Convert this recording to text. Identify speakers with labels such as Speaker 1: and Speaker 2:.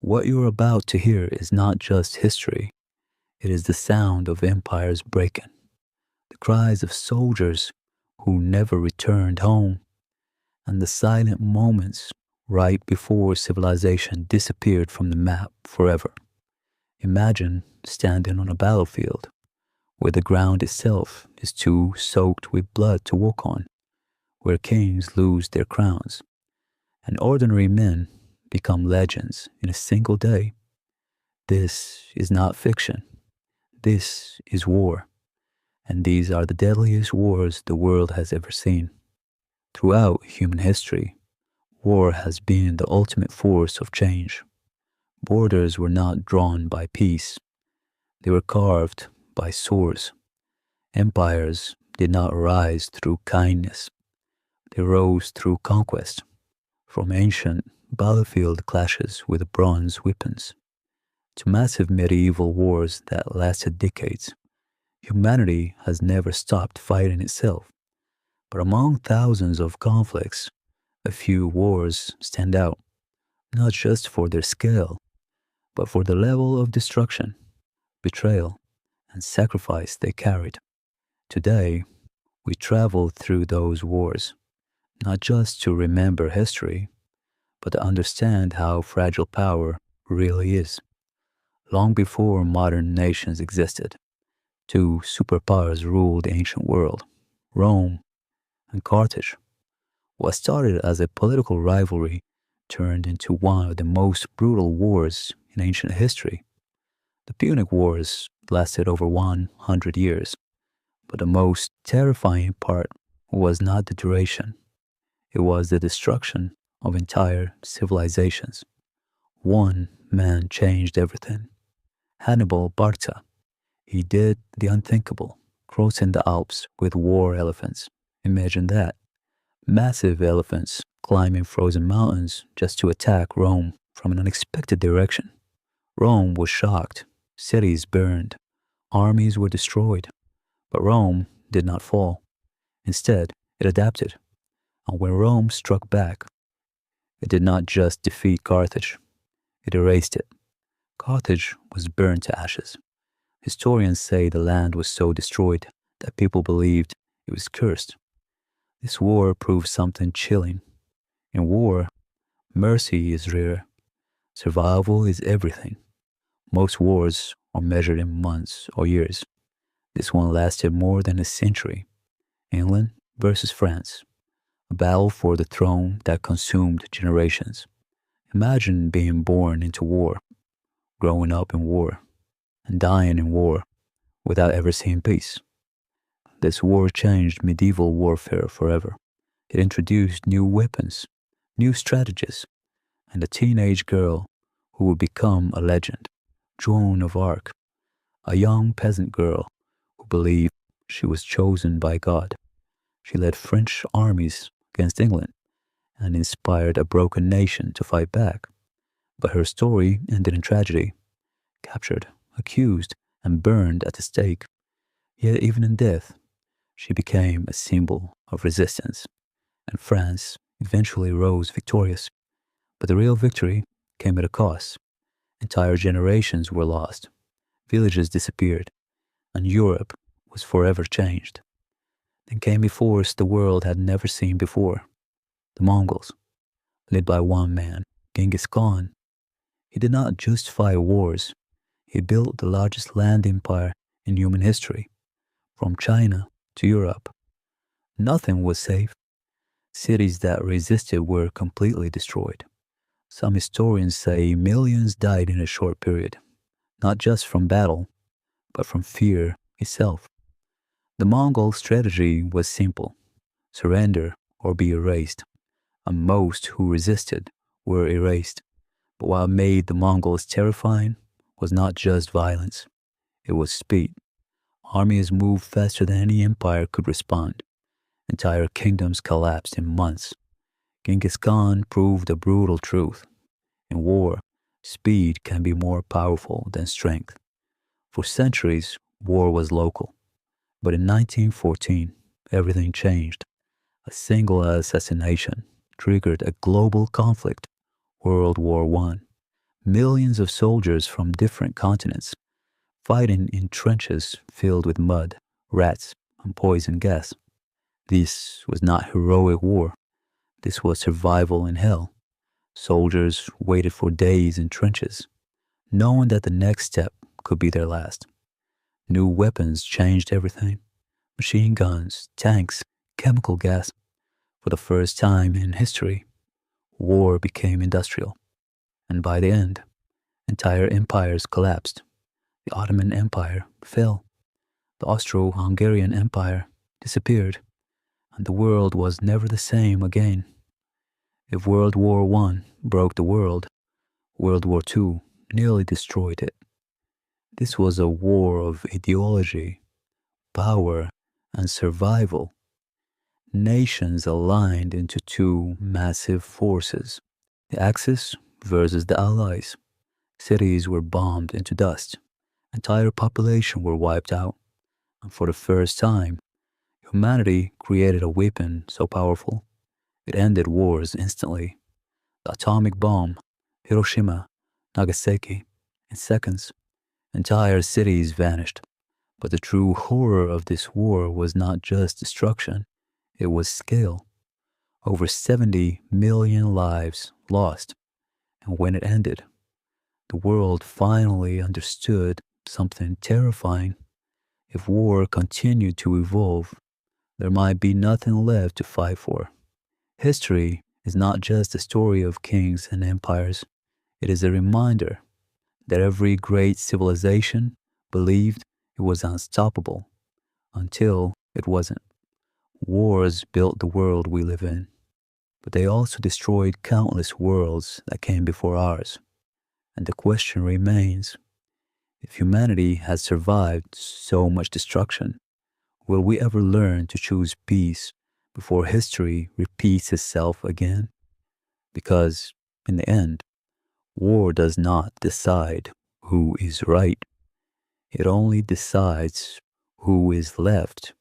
Speaker 1: What you're about to hear is not just history, it is the sound of empires breaking, the cries of soldiers who never returned home, and the silent moments right before civilization disappeared from the map forever. Imagine standing on a battlefield where the ground itself is too soaked with blood to walk on, where kings lose their crowns, and ordinary men become legends in a single day. This is not fiction. This is war. And these are the deadliest wars the world has ever seen. Throughout human history, war has been the ultimate force of change. Borders were not drawn by peace. They were carved by swords. Empires did not rise through kindness. They rose through conquest, from ancient battlefield clashes with bronze weapons to massive medieval wars that lasted decades. Humanity has never stopped fighting itself. But among thousands of conflicts, a few wars stand out, not just for their scale, but for the level of destruction, betrayal, and sacrifice they carried. Today, we travel through those wars, not just to remember history, but to understand how fragile power really is. Long before modern nations existed, two superpowers ruled the ancient world, Rome and Carthage. What started as a political rivalry turned into one of the most brutal wars in ancient history. The Punic Wars lasted over 100 years, but the most terrifying part was not the duration. It was the destruction of entire civilizations. One man changed everything. Hannibal Barca. He did the unthinkable, crossing the Alps with war elephants. Imagine that. Massive elephants climbing frozen mountains just to attack Rome from an unexpected direction. Rome was shocked. Cities burned. Armies were destroyed. But Rome did not fall. Instead, it adapted. And when Rome struck back, it did not just defeat Carthage, it erased it. Carthage was burned to ashes. Historians say the land was so destroyed that people believed it was cursed. This war proved something chilling. In war, mercy is rare. Survival is everything. Most wars are measured in months or years. This one lasted more than a century. England versus France. A battle for the throne that consumed generations. Imagine being born into war, growing up in war, and dying in war without ever seeing peace. This war changed medieval warfare forever. It introduced new weapons, new strategies, and a teenage girl who would become a legend, Joan of Arc, a young peasant girl who believed she was chosen by God. She led French armies against England and inspired a broken nation to fight back. But her story ended in tragedy, captured, accused, and burned at the stake. Yet even in death, she became a symbol of resistance, and France eventually rose victorious. But the real victory came at a cost. Entire generations were lost, villages disappeared, and Europe was forever changed. Then came a force the world had never seen before, the Mongols, led by one man, Genghis Khan. He did not just fight wars, he built the largest land empire in human history, from China to Europe. Nothing was safe. Cities that resisted were completely destroyed. Some historians say millions died in a short period, not just from battle, but from fear itself. The Mongol strategy was simple: surrender or be erased, and most who resisted were erased. But what made the Mongols terrifying was not just violence, it was speed. Armies moved faster than any empire could respond. Entire kingdoms collapsed in months. Genghis Khan proved a brutal truth. In war, speed can be more powerful than strength. For centuries, war was local. But in 1914, everything changed. A single assassination triggered a global conflict, World War I. Millions of soldiers from different continents fighting in trenches filled with mud, rats, and poison gas. This was not heroic war. This was survival in hell. Soldiers waited for days in trenches, knowing that the next step could be their last. New weapons changed everything. Machine guns, tanks, chemical gas. For the first time in history, war became industrial. And by the end, entire empires collapsed. The Ottoman Empire fell. The Austro-Hungarian Empire disappeared. And the world was never the same again. If World War I broke the world, World War II nearly destroyed it. This was a war of ideology, power, and survival. Nations aligned into two massive forces, the Axis versus the Allies. Cities were bombed into dust. Entire population were wiped out. And for the first time, humanity created a weapon so powerful, it ended wars instantly. The atomic bomb, Hiroshima, Nagasaki, in seconds. Entire cities vanished. But the true horror of this war was not just destruction, it was scale. Over 70 million lives lost. And when it ended, the world finally understood something terrifying. If war continued to evolve, there might be nothing left to fight for. History is not just a story of kings and empires. It is a reminder that every great civilization believed it was unstoppable until it wasn't. Wars built the world we live in, but they also destroyed countless worlds that came before ours. And the question remains, if humanity has survived so much destruction, will we ever learn to choose peace before history repeats itself again? Because, in the end, war does not decide who is right. It only decides who is left